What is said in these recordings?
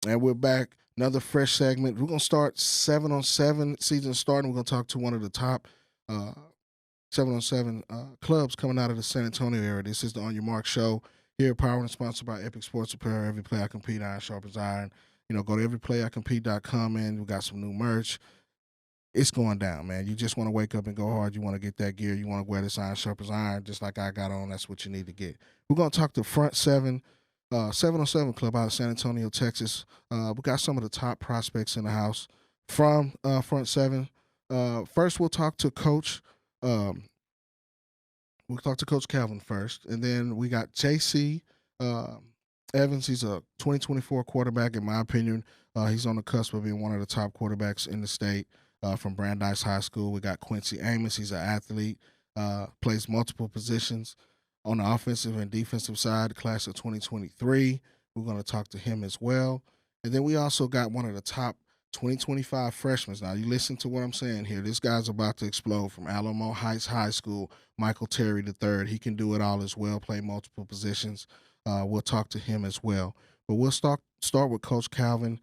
And we're back. Another fresh segment. We're gonna start 7-on-7 season starting. We're gonna talk to one of the top 7-on-7 clubs coming out of the San Antonio area. This is the On Your Mark show. Here, powered and sponsored by Epic Sports Apparel. Every play I compete, iron sharpens iron. Go to everyplayIcompete.com, and we got some new merch. It's going down, man. You just want to wake up and go hard. You want to get that gear. You want to wear this iron sharpens iron, just like I got on. That's what you need to get. We're gonna talk to Front VII 7-on-7 Club out of San Antonio, Texas. We got some of the top prospects in the house from Front VII. First, we'll talk to Coach. Um, we'll talk to Coach Calvin first, and then we got JC Evans. He's a 2024 quarterback, in my opinion. He's on the cusp of being one of the top quarterbacks in the state from Brandeis High School. We got Quincy Amos. He's an athlete, plays multiple positions on the offensive and defensive side, class of 2023. We're going to talk to him as well. And then we also got one of the top 2025 freshmen. Now, you listen to what I'm saying here. This guy's about to explode from Alamo Heights High School, Michael Terry III. He can do it all as well, play multiple positions. We'll talk to him as well. But we'll start with Coach Calvin.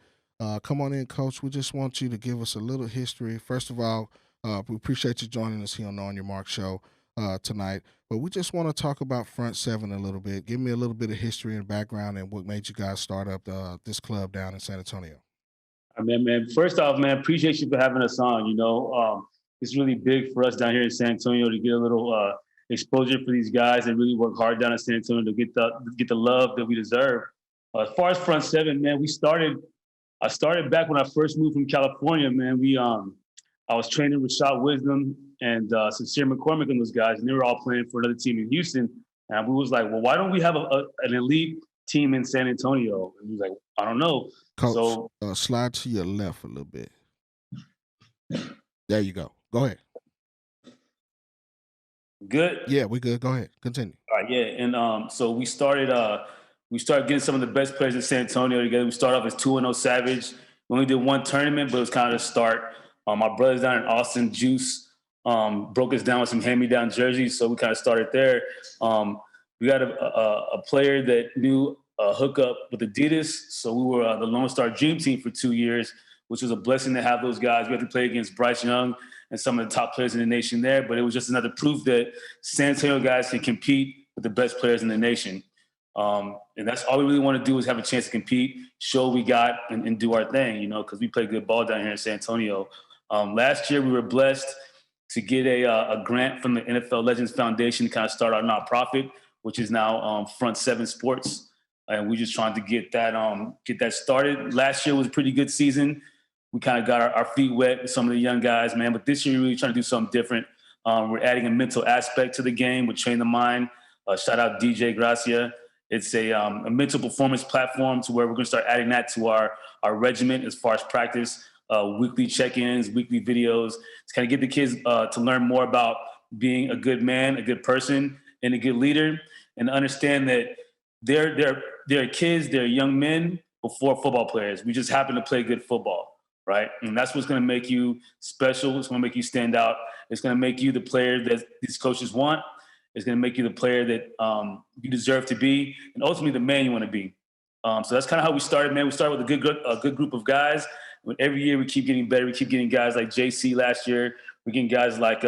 Come on in, Coach. We just want you to give us a little history. First of all, we appreciate you joining us here on the On Your Mark show tonight. But we just want to talk about Front VII a little bit. Give me a little bit of history and background and what made you guys start up this club down in San Antonio. I mean, man, first off, man, appreciate you for having us on. It's really big for us down here in San Antonio to get a little exposure for these guys and really work hard down in San Antonio to get the love that we deserve. As far as Front VII, man, I started back when I first moved from California, man. I was training with Rashad Wisdom and Sincere McCormick and those guys, and they were all playing for another team in Houston. And we was like, well, why don't we have an elite team in San Antonio? And he was like, I don't know. Coach, So slide to your left a little bit. There you go. Go ahead. good. Yeah, we good. Go ahead. Continue. All right, yeah. And so we started getting some of the best players in San Antonio together. We started off as 2-0 Savage. We only did one tournament, but it was kind of the start. My brothers down in Austin, Juice, broke us down with some hand-me-down jerseys, so we kind of started there. We got a player that knew a hookup with Adidas, so we were the Lone Star Dream Team for 2 years, which was a blessing to have those guys. We had to play against Bryce Young and some of the top players in the nation there, but it was just another proof that San Antonio guys can compete with the best players in the nation. And that's all we really want to do is have a chance to compete, show what we got, and do our thing, because we play good ball down here in San Antonio. Last year, we were blessed to get a grant from the NFL Legends Foundation to kind of start our nonprofit, which is now Front VII Sports. And we're just trying to get that started. Last year was a pretty good season. We kind of got our feet wet with some of the young guys, man. But this year, we're really trying to do something different. We're adding a mental aspect to the game with Train the Mind. Shout out DJ Gracia. It's a mental performance platform to where we're going to start adding that to our regiment as far as practice, weekly check-ins, weekly videos, to kind of get the kids to learn more about being a good man, a good person, and a good leader, and understand that they're kids, they're young men before football players. We just happen to play good football, right? And that's what's going to make you special. It's going to make you stand out. It's going to make you the player that these coaches want. It's going to make you the player that you deserve to be, and ultimately the man you want to be. So that's kind of how we started, man. We started with a good group of guys. Every year we keep getting better. We keep getting guys like JC last year. We're getting guys like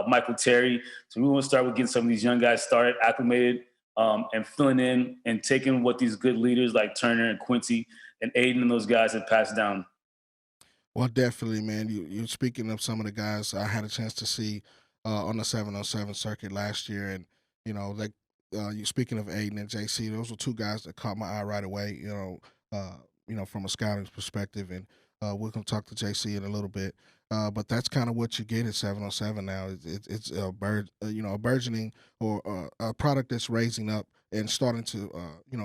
Michael Terry. So we want to start with getting some of these young guys started, acclimated, and filling in and taking what these good leaders like Turner and Quincy and Aiden and those guys have passed down. Well, definitely, man. You're speaking of some of the guys I had a chance to see on the 7-on-7 circuit last year, and like you speaking of Aiden and JC, those were two guys that caught my eye right away. From a scouting perspective, and we're gonna talk to JC in a little bit. But that's kind of what you get at 7-on-7 now. It's a burgeoning or a product that's raising up and starting to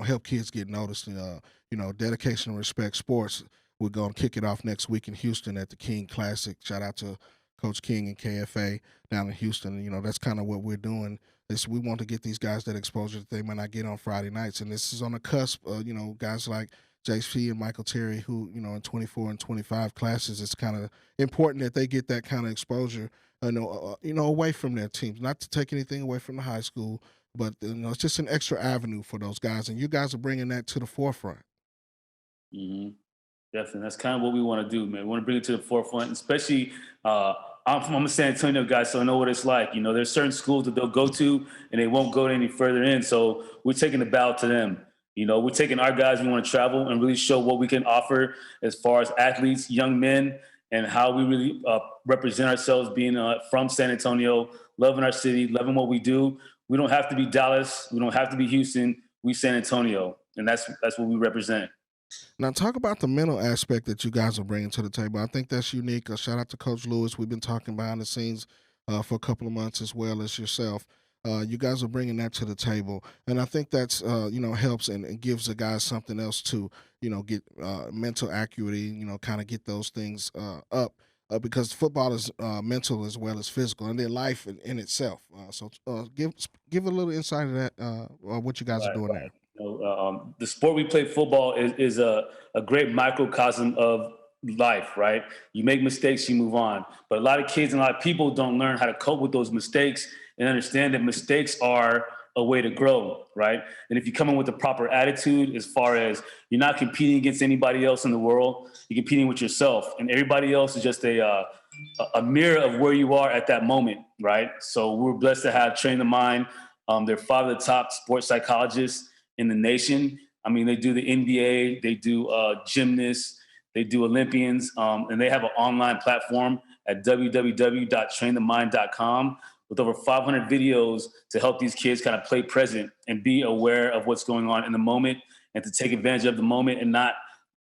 help kids get noticed. Dedication and respect sports. We're going to kick it off next week in Houston at the King Classic. Shout out to Coach King and KFA down in Houston. That's kind of what we're doing. We want to get these guys that exposure that they might not get on Friday nights. And this is on the cusp, guys like JC and Michael Terry, who, in 24 and 25 classes, it's kind of important that they get that kind of exposure, away from their teams. Not to take anything away from the high school, but, it's just an extra avenue for those guys. And you guys are bringing that to the forefront. Mm-hmm. Definitely. That's kind of what we want to do, man. We want to bring it to the forefront, especially I'm a San Antonio guy, so I know what it's like. You know, there's certain schools that they'll go to and they won't go any further in. So we're taking the bow to them. You know, we're taking our guys, we want to travel and really show what we can offer as far as athletes, young men, and how we really represent ourselves being from San Antonio, loving our city, loving what we do. We don't have to be Dallas. We don't have to be Houston. We San Antonio. And that's what we represent. Now, talk about the mental aspect that you guys are bringing to the table. I think that's unique. Shout out to Coach Lewis. We've been talking behind the scenes for a couple of months as well as yourself. You guys are bringing that to the table, and I think that's helps and gives the guys something else to get mental acuity. Kind of get those things up. Because football is mental as well as physical, and then life in itself. Give a little insight of that, what you guys are Right, doing there. right. The sport we play, football, is a great microcosm of life, right? You make mistakes, you move on. But a lot of kids and a lot of people don't learn how to cope with those mistakes and understand that mistakes are a way to grow, right? And if you come in with the proper attitude, as far as you're not competing against anybody else in the world, you're competing with yourself, and everybody else is just a mirror of where you are at that moment, right? So we're blessed to have Train the Mind. They're five of the top sports psychologists in the nation. I mean, they do the NBA, they do gymnasts, they do Olympians, and they have an online platform at www.trainthemind.com with over 500 videos to help these kids kind of play present and be aware of what's going on in the moment and to take advantage of the moment and not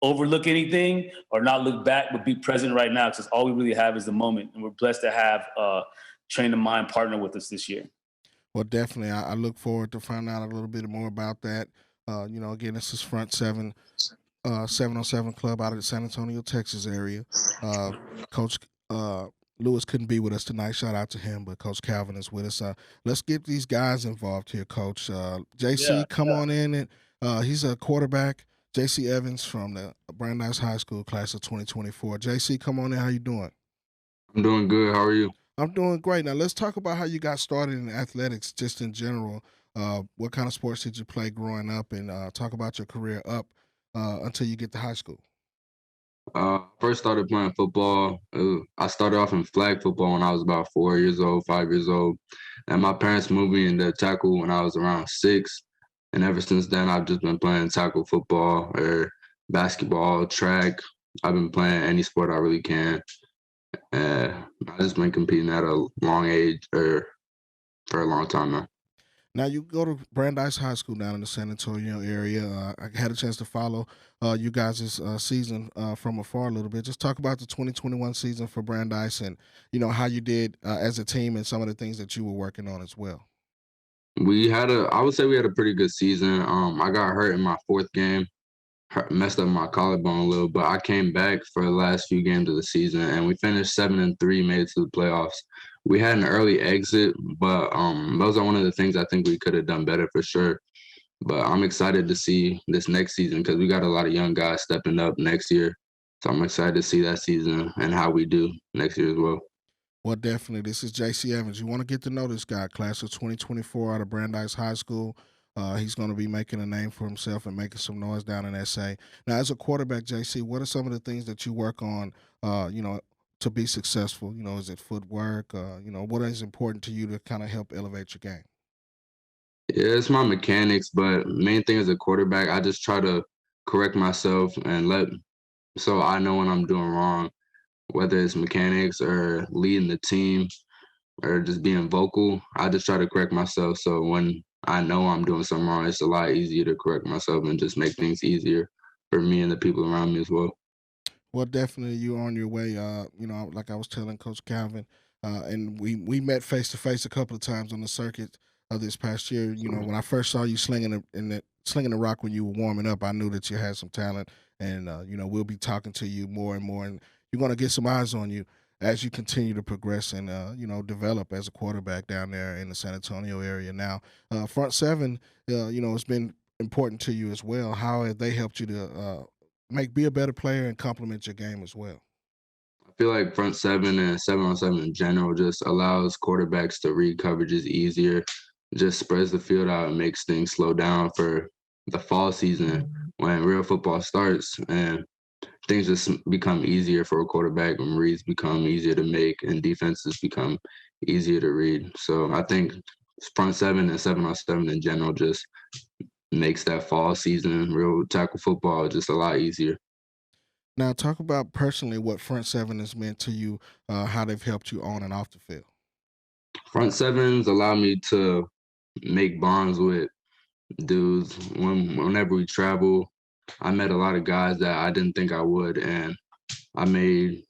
overlook anything or not look back, but be present right now because all we really have is the moment. And we're blessed to have Train the Mind partner with us this year. Well, definitely. I look forward to finding out a little bit more about that. Again, this is Front Seven, 707 Club out of the San Antonio, Texas area. Coach Lewis couldn't be with us tonight. Shout out to him, but Coach Calvin is with us. Let's get these guys involved here, Coach. JC, come on in. And he's a quarterback. JC Evans from the Brandeis High School class of 2024. JC, come on in. How you doing? I'm doing good. How are you? I'm doing great. Now let's talk about how you got started in athletics, just in general. What kind of sports did you play growing up, and talk about your career up until you get to high school. First started playing football. I started off in flag football when I was about 4 years old, 5 years old. And my parents moved me into tackle when I was around 6. And ever since then, I've just been playing tackle football or basketball, track. I've been playing any sport I really can. I've just been competing at a long age or for a long time now. Now you go to Brandeis High School down in the San Antonio area. I had a chance to follow you guys' season from afar a little bit. Just talk about the 2021 season for Brandeis and how you did as a team and some of the things that you were working on as well. I would say we had a pretty good season. I got hurt in my 4th game, messed up my collarbone a little, but I came back for the last few games of the season and we finished 7-3, made it to the playoffs. We had an early exit, but those are one of the things I think we could have done better for sure. But I'm excited to see this next season because we got a lot of young guys stepping up next year. So I'm excited to see that season and how we do next year as well. Well, definitely. This is J.C. Evans. You want to get to know this guy, class of 2024 out of Brandeis High School. He's going to be making a name for himself and making some noise down in SA. Now, as a quarterback, JC, what are some of the things that you work on, to be successful? Is it footwork? What is important to you to kind of help elevate your game? Yeah, it's my mechanics, but main thing as a quarterback, I just try to correct myself and so I know when I'm doing wrong, whether it's mechanics or leading the team or just being vocal. I just try to correct myself. So when I know I'm doing something wrong, it's a lot easier to correct myself and just make things easier for me and the people around me as well. Well, definitely, you're on your way. Like I was telling Coach Calvin, and we met face to face a couple of times on the circuit this past year. When I first saw you slinging the rock when you were warming up, I knew that you had some talent, and we'll be talking to you more and more, and you're going to get some eyes on you as you continue to progress and develop as a quarterback down there in the San Antonio area. Now, Front Seven, it's been important to you as well. How have they helped you to be a better player and complement your game as well? I feel like Front Seven and 7-on-7 in general just allows quarterbacks to read coverages easier, just spreads the field out and makes things slow down for the fall season when real football starts. And things just become easier for a quarterback, and reads become easier to make, and defenses become easier to read. So I think front seven and 7-on-7 in general just makes that fall season real tackle football just a lot easier. Now, talk about personally what front seven has meant to you, how they've helped you on and off the field. Front sevens allow me to make bonds with dudes. Whenever we travel, I met a lot of guys that I didn't think I would, and I made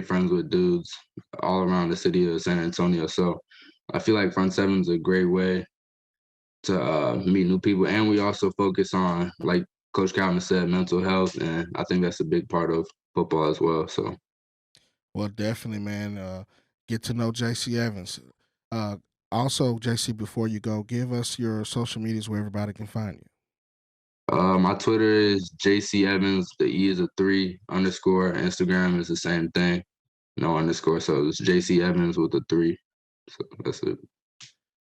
friends with dudes all around the city of San Antonio. So I feel like front seven's a great way to meet new people, and we also focus on, like Coach Calvin said, mental health, and I think that's a big part of football as well. So Well, definitely, man. Get to know JC Evans. Uh, Also, JC, before you go, give us your social medias where everybody can find you. my Twitter is JC Evans. The E is a 3 underscore. Instagram is the same thing, no underscore. So it's JC Evans with a 3. So that's it.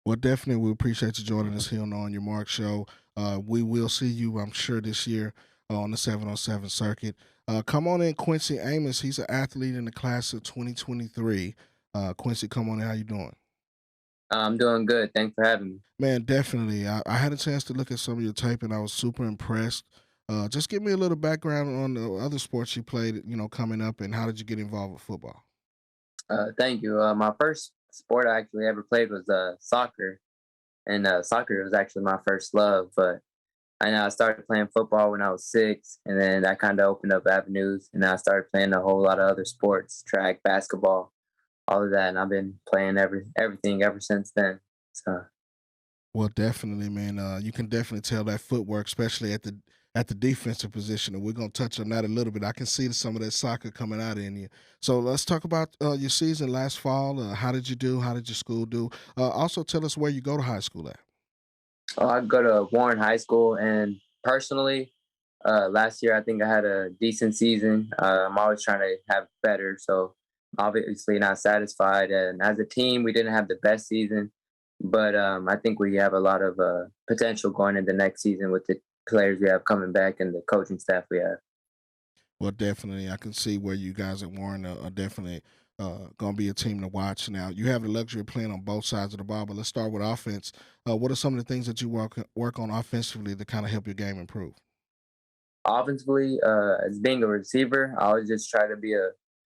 Well, definitely, we appreciate you joining us here on Your Mark Show. We will see you, I'm sure, this year on the 7-on-7 circuit. Come on in, Quincy Amos. He's an athlete in the class of 2023. Quincy, come on in. How you doing? I'm doing good. Thanks for having me. Man, definitely. I had a chance to look at some of your tape, and I was super impressed. Just give me a little background on the other sports you played, coming up, and how did you get involved with football? Thank you. My first sport I actually ever played was soccer, and soccer was actually my first love. But I know I started playing football when I was 6, and then that kind of opened up avenues, and I started playing a whole lot of other sports, track, basketball, all of that, and I've been playing everything ever since then. So Well, definitely, man. You can definitely tell that footwork, especially at the defensive position, and we're gonna touch on that a little bit. I can see some of that soccer coming out in you. So let's talk about your season last fall. How did you do? How did your school do? Also, tell us where you go to high school at. I go to Warren High School, and personally, last year I think I had a decent season. I'm always trying to have better, so obviously not satisfied. And as a team, we didn't have the best season, but I think we have a lot of potential going into next season with the players we have coming back and the coaching staff we have. Well, definitely, I can see where you guys at Warren are definitely going to be a team to watch. Now, you have the luxury of playing on both sides of the ball, but let's start with offense. What are some of the things that you work on offensively to kind of help your game improve? Offensively, as being a receiver, I always just try to be a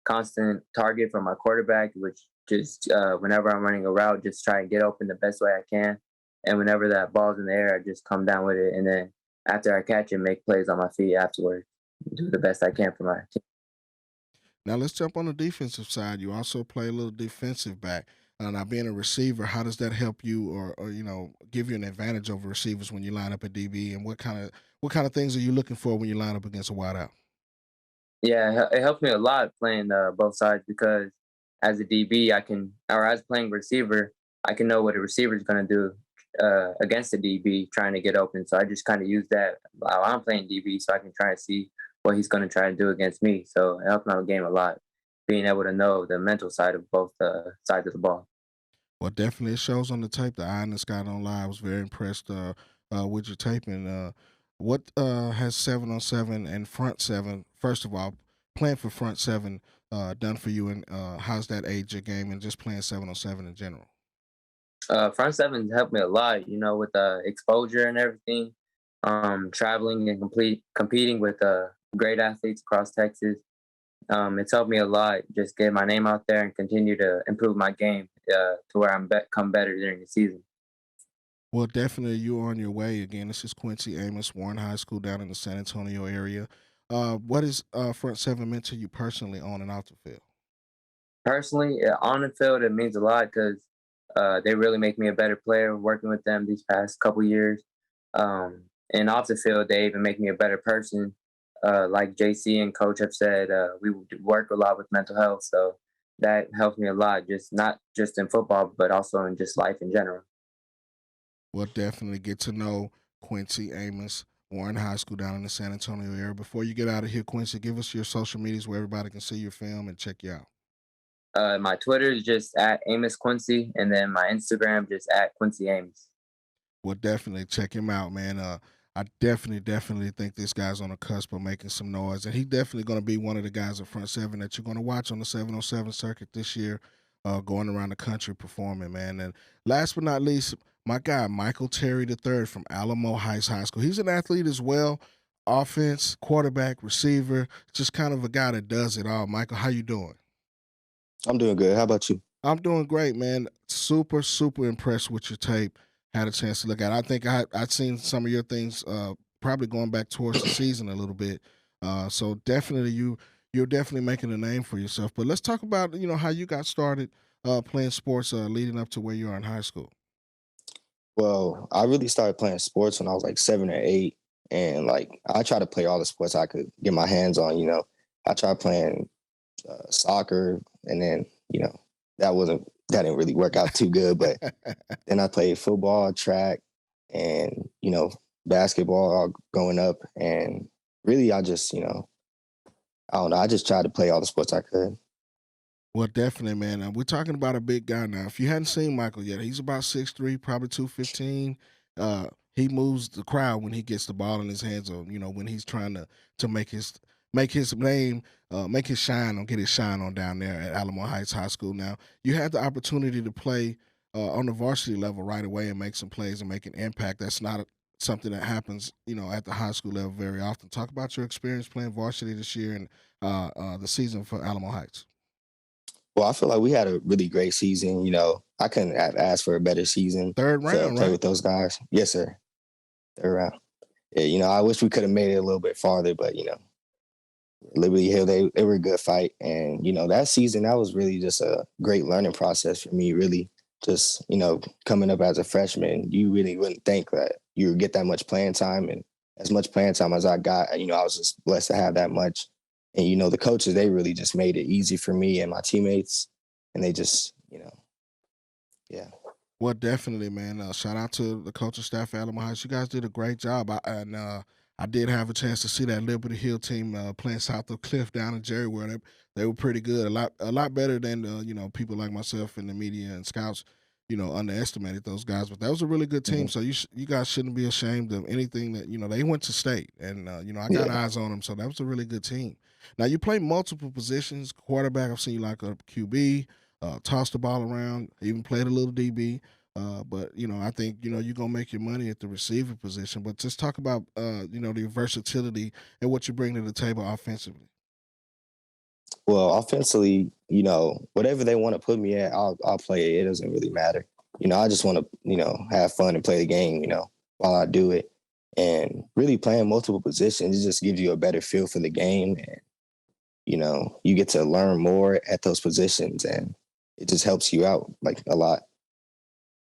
constant target for my quarterback, which just whenever I'm running a route, just try and get open the best way I can. And whenever that ball's in the air, I just come down with it. And then after I catch it, make plays on my feet afterwards. Do the best I can for my team. Now, let's jump on the defensive side. You also play a little defensive back. Now, being a receiver, how does that help you, or give you an advantage over receivers when you line up at DB? And what kind of things are you looking for when you line up against a wideout? Yeah, it helps me a lot playing both sides because as a DB, or as playing receiver, I can know what a receiver is going to do against a DB trying to get open. So I just kind of use that while I'm playing DB so I can try and see what he's going to try to do against me. So it helps my game a lot, being able to know the mental side of both sides of the ball. Well, definitely, it shows on the tape. The eye in the sky don't lie. I was very impressed with your taping. What has 7-on-7 and front seven? First of all, playing for front seven done for you, and how's that aid your game, and just playing 7-on-7 in general? Front seven helped me a lot, with exposure and everything. Traveling and competing with great athletes across Texas. It's helped me a lot. Just get my name out there and continue to improve my game to where I'm come better during the season. Well, definitely, you're on your way. Again, this is Quincy Amos, Warren High School down in the San Antonio area. What is front seven meant to you personally on and off the field? Personally, on the field, it means a lot because they really make me a better player working with them these past couple years. And off the field, they even make me a better person. Like JC and Coach have said, we work a lot with mental health, so that helps me a lot. Just not just in football, but also in just life in general. We'll definitely get to know Quincy Amos, Warren High School down in the San Antonio area. Before you get out of here, Quincy, give us your social medias where everybody can see your film and check you out. My Twitter is just at Amos Quincy, and then my Instagram just at Quincy Amos. Well, definitely check him out, man. I definitely think this guy's on the cusp of making some noise, and he definitely going to be one of the guys at Front Seven that you're going to watch on the 707 circuit this year, going around the country performing, man. And last but not least, my guy Michael Terry III from Alamo Heights High School. He's an athlete as well, offense, quarterback, receiver, just kind of a guy that does it all. Michael, how you doing? I'm doing good. How about you? I'm doing great, man. Super impressed with your tape. Had a chance to look at it. I think I'd seen some of your things probably going back towards the season a little bit. So definitely you're definitely making a name for yourself. But let's talk about, how you got started playing sports leading up to where you are in high school. Well, I really started playing sports when I was like 7 or 8. And like, I tried to play all the sports I could get my hands on, I tried playing soccer, and then, that didn't really work out too good. But then I played football, track, and, basketball all growing up. And really, I just, I don't know. I just tried to play all the sports I could. Well, definitely, man. We're talking about a big guy now. If you hadn't seen Michael yet, he's about 6'3", probably 215. He moves the crowd when he gets the ball in his hands, or when he's trying to make his name, make his shine, or get his shine on down there at Alamo Heights High School. Now, you had the opportunity to play on the varsity level right away and make some plays and make an impact. That's not something that happens, at the high school level very often. Talk about your experience playing varsity this year and the season for Alamo Heights. Well, I feel like we had a really great season. I couldn't have asked for a better season Third to round, play right? with those guys. Yes, sir. Third round. Yeah, I wish we could have made it a little bit farther, but Liberty Hill, they were a good fight. And, that season, that was really just a great learning process for me, really. Just, coming up as a freshman, you really wouldn't think that you would get that much playing time. And as much playing time as I got, I was just blessed to have that much. And, the coaches, they really just made it easy for me and my teammates. And they just, yeah. Well, definitely, man. Shout out to the coaching staff at Alamo Heights. You guys did a great job. I did have a chance to see that Liberty Hill team playing south of Cliff down in Jerry, where they were pretty good. A lot better than people like myself in the media and scouts, underestimated those guys. But that was a really good team. Mm-hmm. So you guys shouldn't be ashamed of anything that they went to state, and I got eyes on them. So that was a really good team. Now you play multiple positions. Quarterback, I've seen you like a QB. Toss the ball around, even played a little DB. But I think you're gonna make your money at the receiver position. But just talk about the versatility and what you bring to the table offensively. Well, offensively, whatever they want to put me at, I'll play it. It doesn't really matter. I just want to, have fun and play the game, while I do it. And really playing multiple positions, it just gives you a better feel for the game. And, you get to learn more at those positions, and it just helps you out like a lot.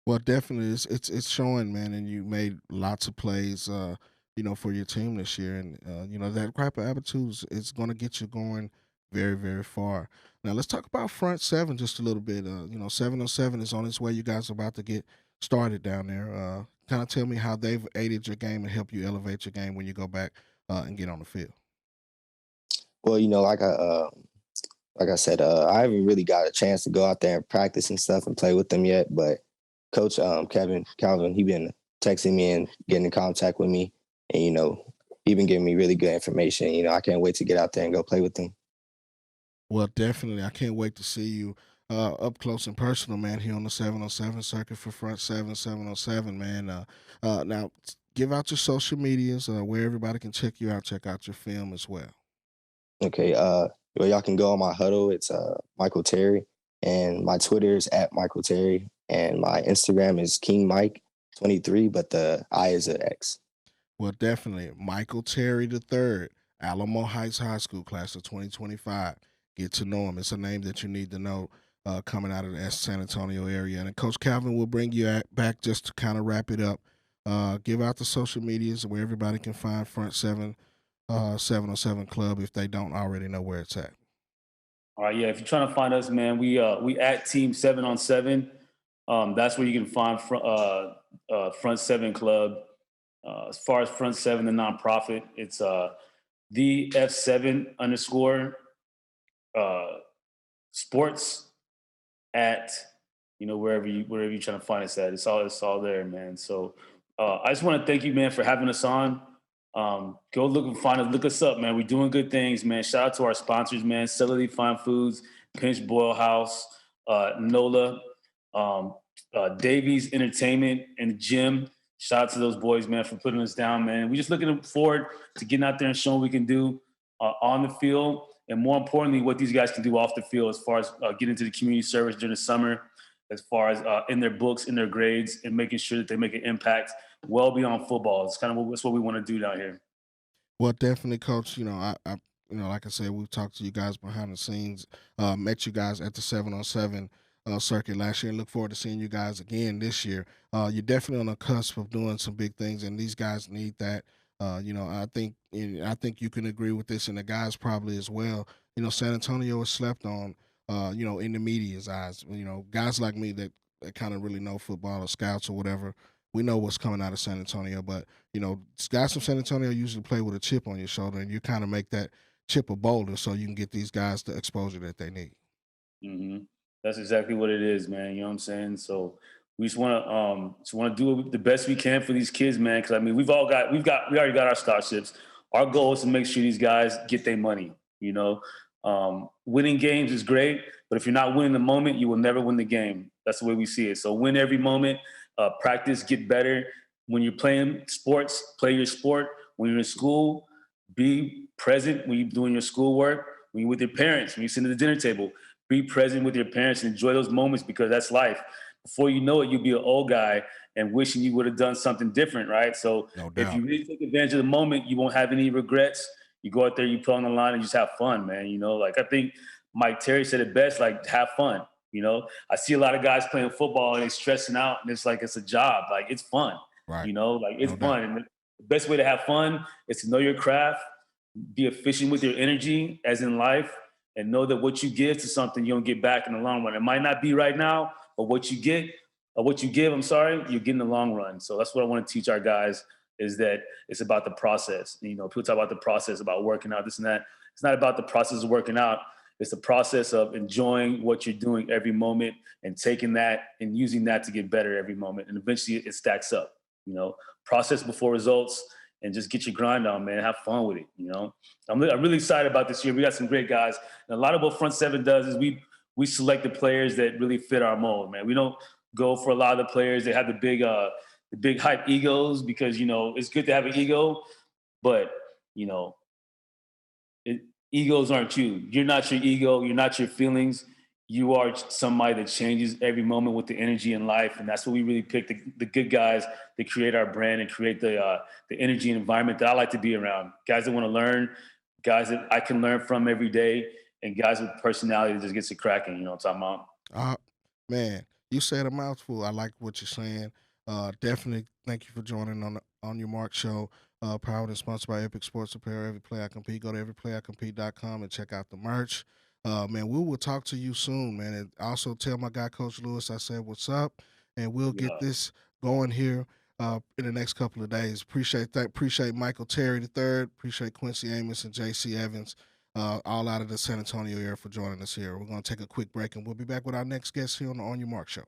Well, definitely, it's showing, man, and you made lots of plays, for your team this year, and that type of attitude is going to get you going very far. Now, let's talk about Front Seven just a little bit. 707 is on its way. You guys are about to get started down there. Kind of tell me how they've aided your game and helped you elevate your game when you go back and get on the field. Well, like I said, I haven't really got a chance to go out there and practice and stuff and play with them yet. But Coach Calvin, he been texting me and getting in contact with me, and he been giving me really good information. I can't wait to get out there and go play with them. Well, definitely. I can't wait to see you up close and personal, man, here on the 707 circuit for Front 7, 707, man. Now, give out your social medias where everybody can check you out, check out your film as well. Okay. Well, y'all can go on my huddle. It's Michael Terry, and my Twitter is at Michael Terry, and my Instagram is King Mike 23, but the I is an X. Well, definitely. Michael Terry III, Alamo Heights High School, class of 2025. Get to know him. It's a name that you need to know coming out of the San Antonio area. And Coach Calvin will bring you back just to kind of wrap it up. Give out the social medias where everybody can find Front 7 707 Club if they don't already know where it's at. All right, yeah. If you're trying to find us, man, we at Team 7 on 7. That's where you can find Front 7 Club. As far as Front 7, the nonprofit, it's the F7 _ sports at wherever you're trying to find us at. It's all there, man. So I just want to thank you, man, for having us on. Go look and find us. Look us up, man. We're doing good things, man. Shout out to our sponsors, man. Celery Fine Foods, Pinch Boil House, NOLA, Davies Entertainment, and the gym. Shout out to those boys, man, for putting us down, man. We're just looking forward to getting out there and showing what we can do on the field, and more importantly, what these guys can do off the field as far as getting into the community service during the summer, as far as in their books, in their grades, and making sure that they make an impact well beyond football. It's kind of that's what we want to do down here. Well, definitely, Coach. Like I said, we've talked to you guys behind the scenes, met you guys at the 7-on-7 circuit last year, and look forward to seeing you guys again this year. You're definitely on the cusp of doing some big things, and these guys need that. I think you can agree with this, and the guys probably as well. San Antonio is slept on. In the media's eyes. Guys like me that kind of really know football or scouts or whatever. We know what's coming out of San Antonio, but guys from San Antonio usually play with a chip on your shoulder, and you kind of make that chip a boulder so you can get these guys the exposure that they need. Mm-hmm. That's exactly what it is, man. You know what I'm saying? So we just want to do the best we can for these kids, man. Because I mean, we already got our scholarships. Our goal is to make sure these guys get their money. Winning games is great, but if you're not winning the moment, you will never win the game. That's the way we see it. So win every moment, practice, get better. When you're playing sports, play your sport. When you're in school, be present when you're doing your schoolwork. When you're with your parents, when you're sitting at the dinner table, be present with your parents and enjoy those moments, because that's life. Before you know it, you'll be an old guy and wishing you would have done something different, right? So if you really take advantage of the moment, you won't have any regrets. You go out there, you put on the line, and just have fun, man. I think Mike Terry said it best, like, have fun. I see a lot of guys playing football and they're stressing out, and it's like it's a job. Like, it's fun. Right. It's fun. And the best way to have fun is to know your craft, be efficient with your energy, as in life, and know that what you give to something, you don't get back in the long run. It might not be right now, but what you give, you'll get in the long run. So that's what I want to teach our guys, is that it's about the process. People talk about the process, about working out, this and that. It's not about the process of working out. It's the process of enjoying what you're doing every moment and taking that and using that to get better every moment. And eventually it stacks up, process before results, and just get your grind on, man. Have fun with it. I'm really excited about this year. We got some great guys. And a lot of what Front VII does is we select the players that really fit our mold, man. We don't go for a lot of the players that have the big hype egos, because, it's good to have an ego, but, egos aren't you. You're not your ego. You're not your feelings. You are somebody that changes every moment with the energy in life. And that's what we really pick, the good guys that create our brand and create the energy and environment that I like to be around. Guys that want to learn, guys that I can learn from every day, and guys with personality that just gets it cracking. You know what I'm talking about? Man, you said a mouthful. I like what you're saying. Definitely thank you for joining on your Mark show. Powered and sponsored by Epic Sports Apparel. Every Play I Compete. Go to everyplayicompete.com and check out the merch. Man, we will talk to you soon, man. And also tell my guy, Coach Lewis, I said what's up, and we'll get this going here in the next couple of days. Appreciate that. Appreciate Michael Terry III. Appreciate Quincy Amos and J.C. Evans, all out of the San Antonio area, for joining us here. We're going to take a quick break, and we'll be back with our next guest here on the On Your Mark show.